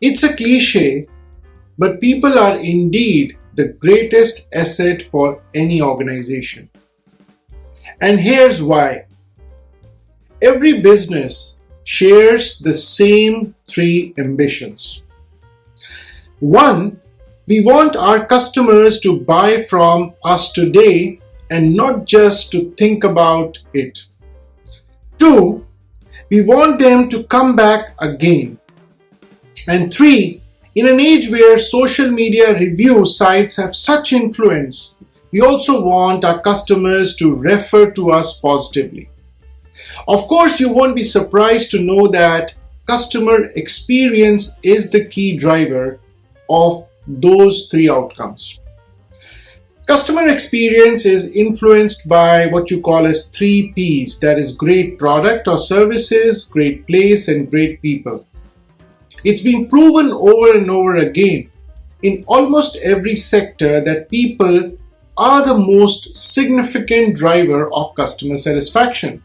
It's a cliche, but people are indeed the greatest asset for any organization. And here's why. Every business shares the same three ambitions. One, we want our customers to buy from us today and not just to think about it. Two, we want them to come back again. And three, in an age where social media review sites have such influence, we also want our customers to refer to us positively. Of course, you won't be surprised to know that customer experience is the key driver of those three outcomes. Customer experience is influenced by what you call as 3 Ps, that is great product or services, great place, and great people. It's been proven over and over again in almost every sector that people are the most significant driver of customer satisfaction.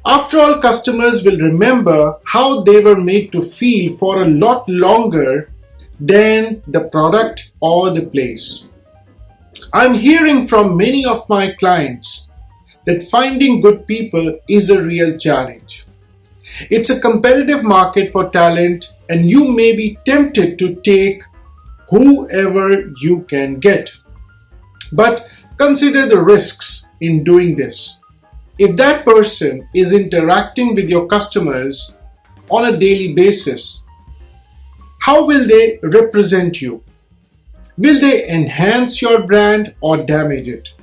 After all, customers will remember how they were made to feel for a lot longer than the product or the place. I'm hearing from many of my clients that finding good people is a real challenge. It's a competitive market for talent, and you may be tempted to take whoever you can get. But consider the risks in doing this. If that person is interacting with your customers on a daily basis, how will they represent you? Will they enhance your brand or damage it?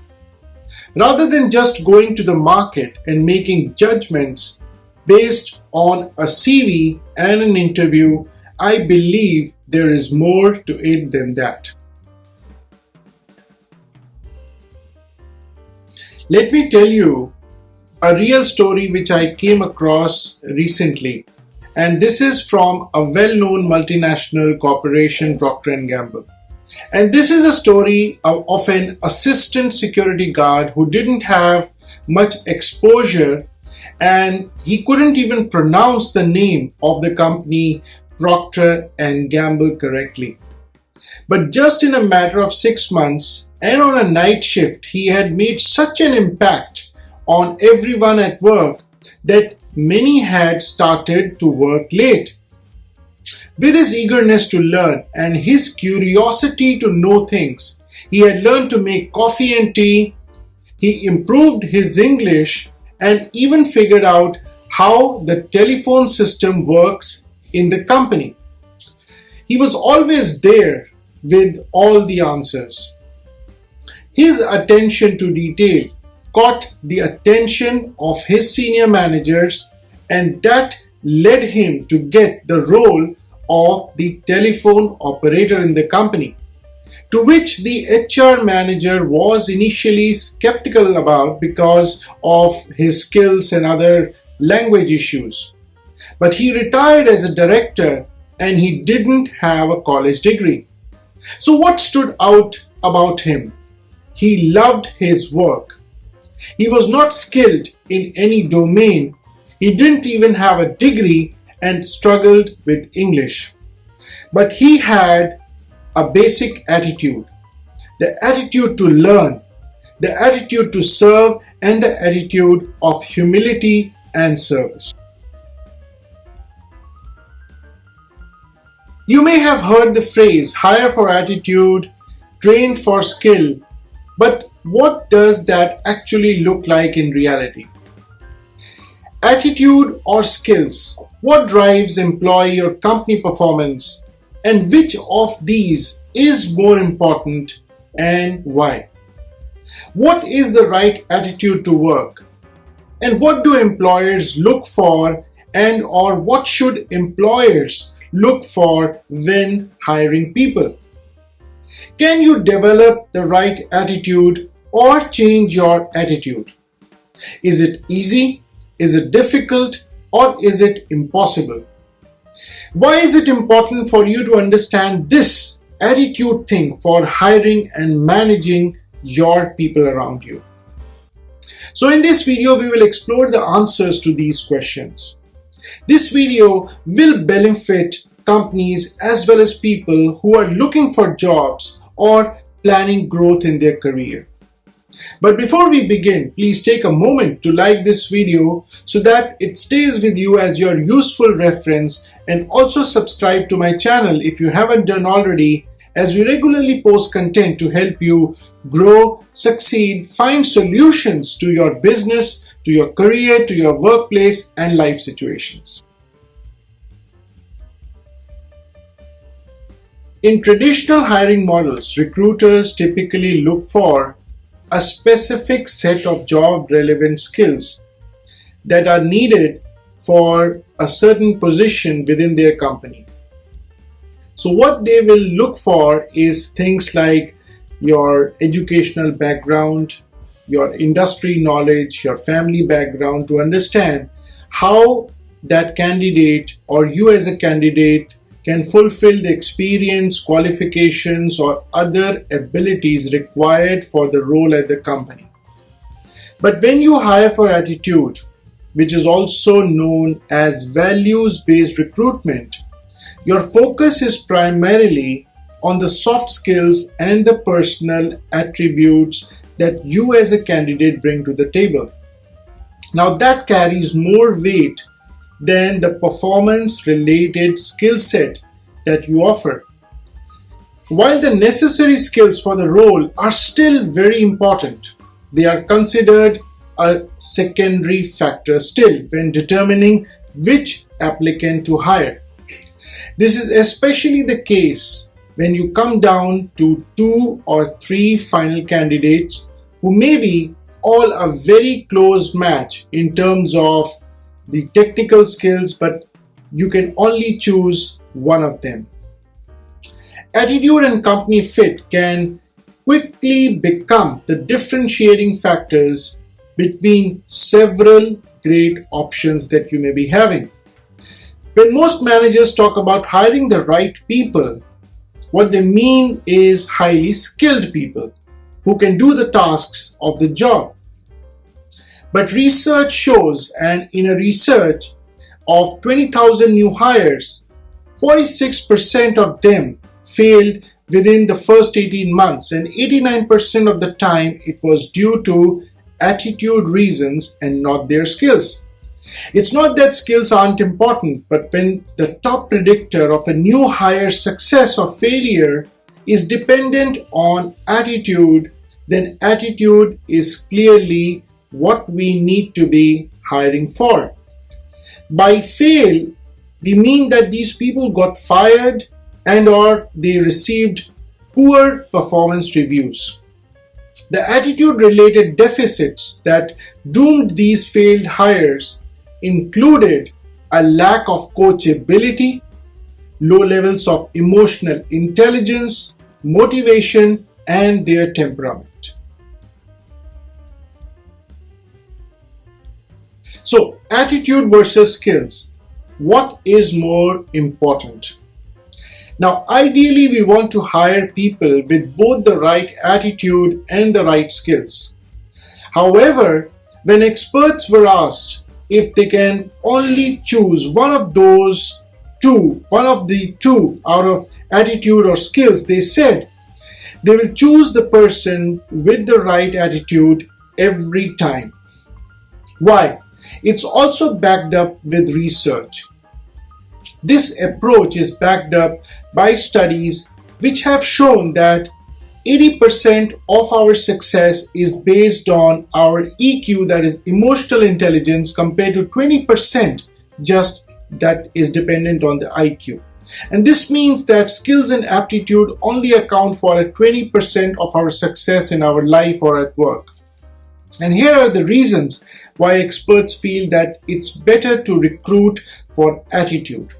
Rather than just going to the market and making judgments based on a CV and an interview, I believe there is more to it than that. Let me tell you a real story which I came across recently, and this is from a well-known multinational corporation, Procter & Gamble. And this is a story of an assistant security guard who didn't have much exposure, and he couldn't even pronounce the name of the company Procter & Gamble correctly. But just in a matter of 6 months and on a night shift, he had made such an impact on everyone at work that many had started to work late. With his eagerness to learn and his curiosity to know things, he had learned to make coffee and tea, he improved his English, and even figured out how the telephone system works in the company. He was always there with all the answers. His attention to detail caught the attention of his senior managers, and that led him to get the role of the telephone operator in the company, to which the HR manager was initially skeptical about because of his skills and other language issues. But he retired as a director and he didn't have a college degree. So what stood out about him? He loved his work. He was not skilled in any domain. He didn't even have a degree and struggled with English. But he had a basic attitude, the attitude to learn, the attitude to serve, and the attitude of humility and service. You may have heard the phrase, hire for attitude, trained for skill, but what does that actually look like in reality? Attitude or skills? What drives employee or company performance? And which of these is more important and why? What is the right attitude to work? And what do employers look for, and or what should employers look for when hiring people? Can you develop the right attitude or change your attitude? Is it easy? Is it difficult? Or is it impossible? Why is it important for you to understand this attitude thing for hiring and managing your people around you? So in this video, we will explore the answers to these questions. This video will benefit companies as well as people who are looking for jobs or planning growth in their career. But before we begin, please take a moment to like this video so that it stays with you as your useful reference, and also subscribe to my channel if you haven't done already, as we regularly post content to help you grow, succeed, find solutions to your business, to your career, to your workplace and life situations. In traditional hiring models, recruiters typically look for a specific set of job relevant skills that are needed for a certain position within their company. So what they will look for is things like your educational background, your industry knowledge, your family background, to understand how that candidate or you as a candidate can fulfill the experience, qualifications, or other abilities required for the role at the company. But when you hire for attitude, which is also known as values-based recruitment, your focus is primarily on the soft skills and the personal attributes that you as a candidate bring to the table. Now that carries more weight than the performance-related skill set that you offer. While the necessary skills for the role are still very important, they are considered a secondary factor still when determining which applicant to hire. This is especially the case when you come down to 2 or 3 final candidates who may be all a very close match in terms of the technical skills, but you can only choose one of them. Attitude and company fit can quickly become the differentiating factors between several great options that you may be having. When most managers talk about hiring the right people, what they mean is highly skilled people who can do the tasks of the job. But research shows, and in a research of 20,000 new hires, 46% of them failed within the first 18 months, and 89% of the time it was due to attitude reasons and not their skills. It's not that skills aren't important, but when the top predictor of a new hire's success or failure is dependent on attitude, then attitude is clearly what we need to be hiring for. By fail, we mean that these people got fired and or they received poor performance reviews. The attitude-related deficits that doomed these failed hires included a lack of coachability, low levels of emotional intelligence, motivation, and their temperament. So, attitude versus skills. What is more important? Now, ideally, we want to hire people with both the right attitude and the right skills. However, when experts were asked if they can only choose one of the two out of attitude or skills, they said they will choose the person with the right attitude every time. Why? It's also backed up with research. This approach is backed up by studies which have shown that 80% of our success is based on our EQ, that is emotional intelligence, compared to 20% just that is dependent on the IQ. And this means that skills and aptitude only account for 20% of our success in our life or at work. And here are the reasons why experts feel that it's better to recruit for attitude.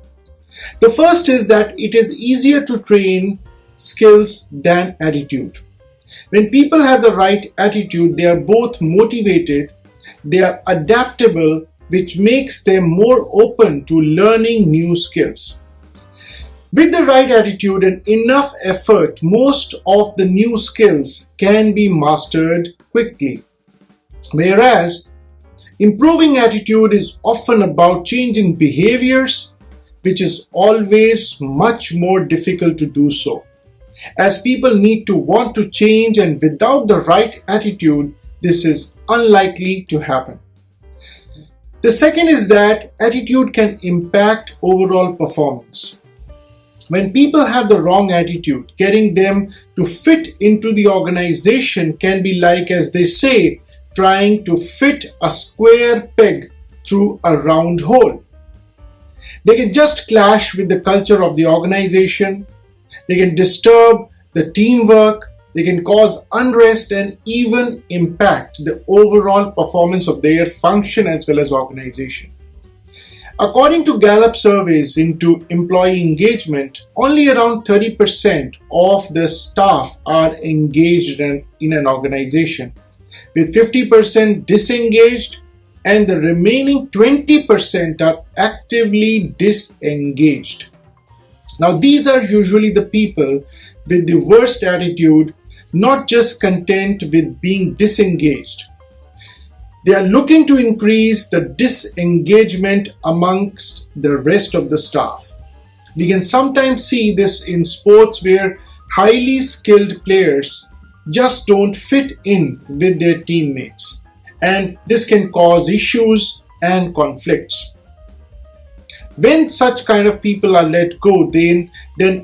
The first is that it is easier to train skills than attitude. When people have the right attitude, they are both motivated, they are adaptable, which makes them more open to learning new skills. With the right attitude and enough effort, most of the new skills can be mastered quickly. Whereas improving attitude is often about changing behaviors, which is always much more difficult to do so, as people need to want to change, and without the right attitude, this is unlikely to happen. The second is that attitude can impact overall performance. When people have the wrong attitude, getting them to fit into the organization can be like, as they say, trying to fit a square peg through a round hole. They can just clash with the culture of the organization, they can disturb the teamwork, they can cause unrest and even impact the overall performance of their function as well as organization. According to Gallup surveys into employee engagement, only around 30% of the staff are engaged in an organization, with 50% disengaged and the remaining 20% are actively disengaged. Now, these are usually the people with the worst attitude, not just content with being disengaged. They are looking to increase the disengagement amongst the rest of the staff. We can sometimes see this in sports where highly skilled players just don't fit in with their teammates, and this can cause issues and conflicts. When such kind of people are let go, then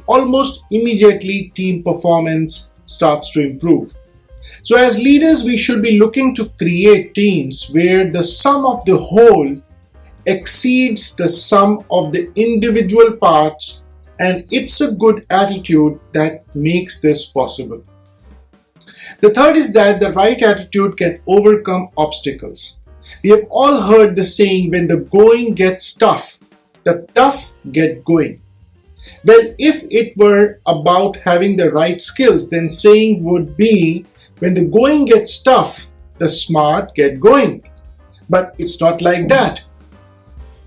almost immediately team performance starts to improve. So as leaders, we should be looking to create teams where the sum of the whole exceeds the sum of the individual parts, and it's a good attitude that makes this possible. The third is that the right attitude can overcome obstacles. We have all heard the saying, when the going gets tough, the tough get going. Well, if it were about having the right skills, then saying would be, when the going gets tough, the smart get going. But it's not like that.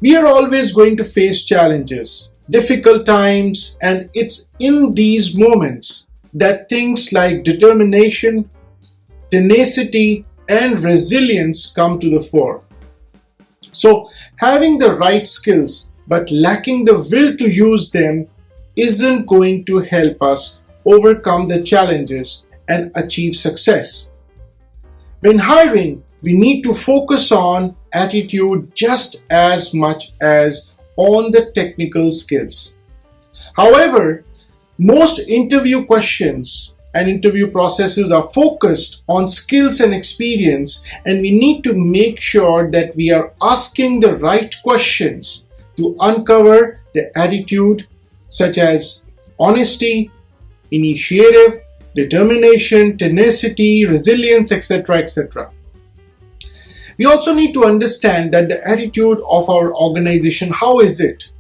We are always going to face challenges, difficult times, and it's in these moments that things like determination, tenacity, and resilience come to the fore. So, having the right skills but lacking the will to use them isn't going to help us overcome the challenges and achieve success. When hiring, we need to focus on attitude just as much as on the technical skills. However, most interview questions and interview processes are focused on skills and experience, and we need to make sure that we are asking the right questions to uncover the attitude such as honesty, initiative, determination, tenacity, resilience, etc., etc. We also need to understand that the attitude of our organization, how is it?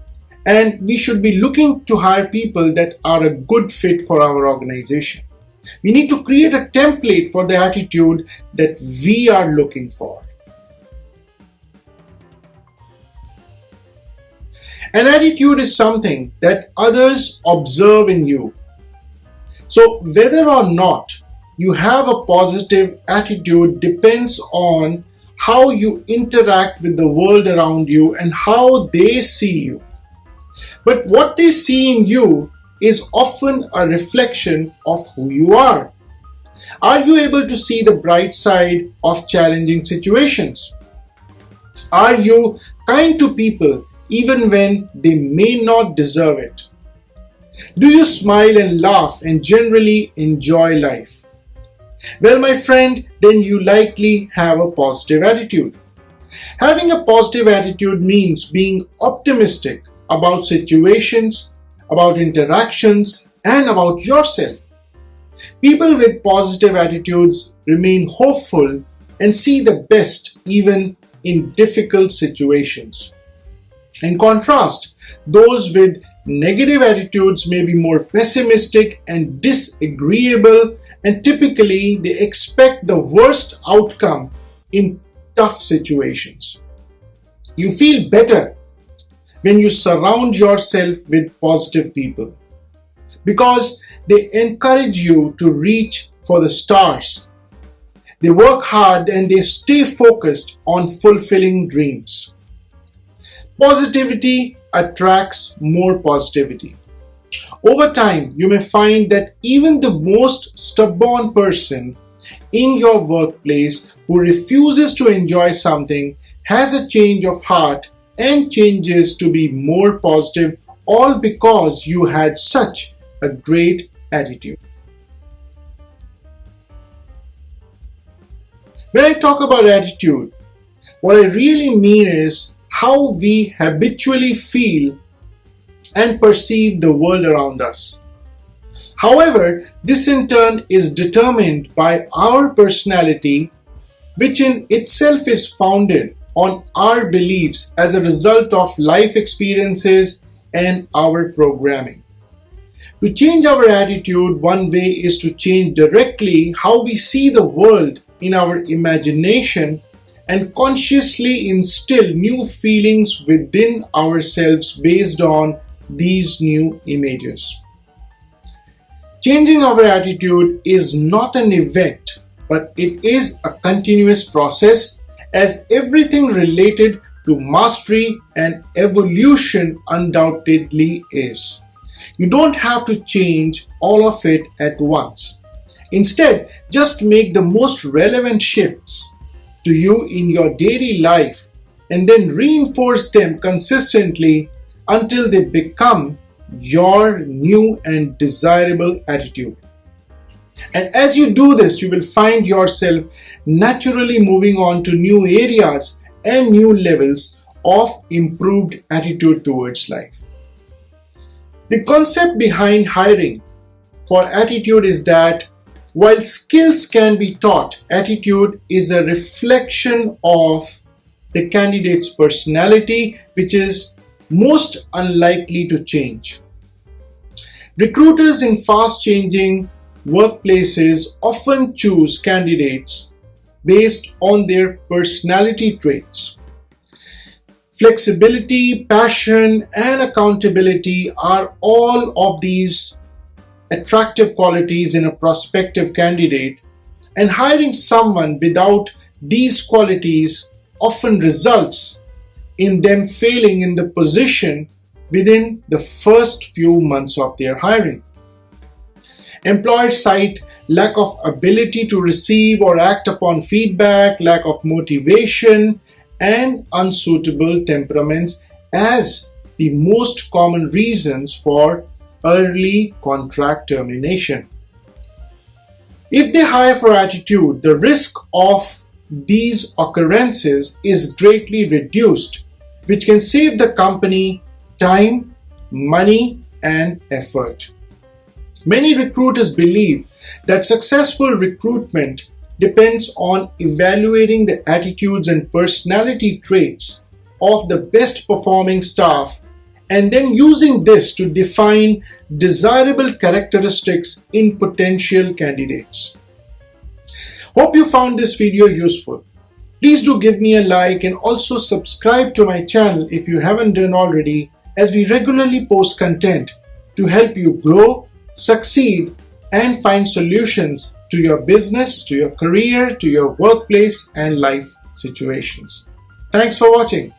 And we should be looking to hire people that are a good fit for our organization. We need to create a template for the attitude that we are looking for. An attitude is something that others observe in you. So whether or not you have a positive attitude depends on how you interact with the world around you and how they see you. But what they see in you is often a reflection of who you are. Are you able to see the bright side of challenging situations? Are you kind to people even when they may not deserve it? Do you smile and laugh and generally enjoy life? Well, my friend, then you likely have a positive attitude. Having a positive attitude means being optimistic about situations, about interactions, and about yourself. People with positive attitudes remain hopeful and see the best even in difficult situations. In contrast, those with negative attitudes may be more pessimistic and disagreeable, and typically they expect the worst outcome in tough situations. You feel better when you surround yourself with positive people because they encourage you to reach for the stars. They work hard and they stay focused on fulfilling dreams. Positivity attracts more positivity. Over time, you may find that even the most stubborn person in your workplace who refuses to enjoy something has a change of heart and changes to be more positive, all because you had such a great attitude. When I talk about attitude, what I really mean is how we habitually feel and perceive the world around us. However, this in turn is determined by our personality, which in itself is founded on our beliefs as a result of life experiences and our programming. To change our attitude, one way is to change directly how we see the world in our imagination and consciously instill new feelings within ourselves based on these new images. Changing our attitude is not an event, but it is a continuous process, as everything related to mastery and evolution undoubtedly is. You don't have to change all of it at once. Instead, just make the most relevant shifts to you in your daily life and then reinforce them consistently until they become your new and desirable attitude. And as you do this, you will find yourself naturally moving on to new areas and new levels of improved attitude towards life. The concept behind hiring for attitude is that while skills can be taught, attitude is a reflection of the candidate's personality, which is most unlikely to change. Recruiters in fast-changing workplaces often choose candidates based on their personality traits. Flexibility, passion, and accountability are all of these attractive qualities in a prospective candidate, and hiring someone without these qualities often results in them failing in the position within the first few months of their hiring. Employers cite lack of ability to receive or act upon feedback, lack of motivation, and unsuitable temperaments as the most common reasons for early contract termination. If they hire for attitude, the risk of these occurrences is greatly reduced, which can save the company time, money, and effort. Many recruiters believe that successful recruitment depends on evaluating the attitudes and personality traits of the best performing staff and then using this to define desirable characteristics in potential candidates. Hope you found this video useful. Please do give me a like and also subscribe to my channel if you haven't done already, as we regularly post content to help you grow, succeed, and find solutions to your business, to your career, to your workplace and life situations. Thanks for watching.